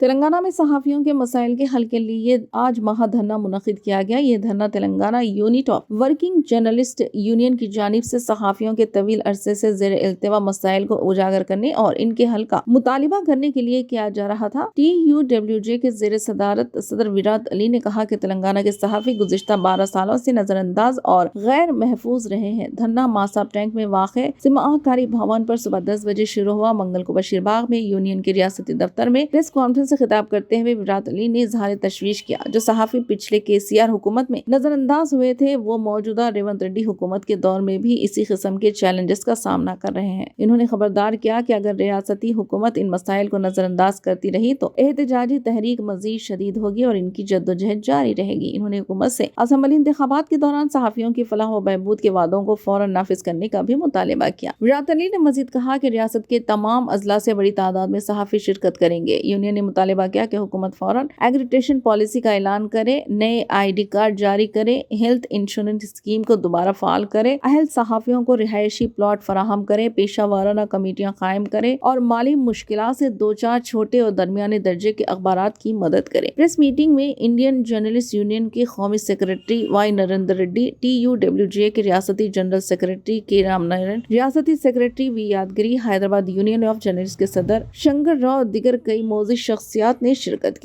تلنگانہ میں صحافیوں کے مسائل کے حل کے لیے آج مہا دھرنا منعقد کیا گیا۔ یہ دھرنا Telangana unit of working journalist union کی جانب سے صحافیوں کے طویل عرصے سے زیر التوا مسائل کو اجاگر کرنے اور ان کے حل کا مطالبہ کرنے کے لیے کیا جا رہا تھا۔ TUWJ کے زیر صدارت صدر ویرات علی نے کہا کہ تلنگانہ کے صحافی گزشتہ 12 سالوں سے نظر انداز اور غیر محفوظ رہے ہیں۔ دھرنا ماساب ٹینک میں واقع سماعت کاری بھون پر صبح 10 بجے شروع ہوا۔ منگل کو بشیر باغ میں یونین کے ریاستی دفتر میں پریس کانفرنس سے خطاب کرتے ہوئے ویرات علی نے اظہار تشویش کیا جو صحافی پچھلے KCR حکومت میں نظر انداز ہوئے تھے وہ موجودہ ریونت ریڈی حکومت کے دور میں بھی اسی قسم کے چیلنجز کا سامنا کر رہے ہیں۔ انہوں نے خبردار کیا کہ اگر ریاستی حکومت ان مسائل کو نظر انداز کرتی رہی تو احتجاجی تحریک مزید شدید ہوگی اور ان کی جدوجہد جاری رہے گی۔ انہوں نے حکومت سے اسمبلی انتخابات کے دوران صحافیوں کی فلاح و بہبود کے وعدوں کو فوراً نافذ کرنے کا بھی مطالبہ کیا۔ ویرات علی نے مزید کہا کہ ریاست کے تمام اضلاع سے بڑی تعداد میں صحافی شرکت کریں گے۔ یونین نے مطالبہ کیا کہ حکومت فوراً ایگریگیشن پالیسی کا اعلان کرے، نئے ID کارڈ جاری کرے، ہیلتھ انشورنس اسکیم کو دوبارہ فعال کرے، اہل صحافیوں کو رہائشی پلاٹ فراہم کرے، پیشہ ورانہ کمیٹیاں قائم کرے اور مالی مشکلات سے دوچار چھوٹے اور درمیانے درجے کے اخبارات کی مدد کرے۔ پریس میٹنگ میں انڈین جرنلسٹ یونین کے قومی secretary Y Narendra Reddy, TUWJ کے ریاستی general secretary K Ram Narayan, ریاستی secretary V Yadagiri, Hyderabad union of journalist کے صدر شنکر راؤ، دیگر کئی معزز شخصیات نے شرکت کی۔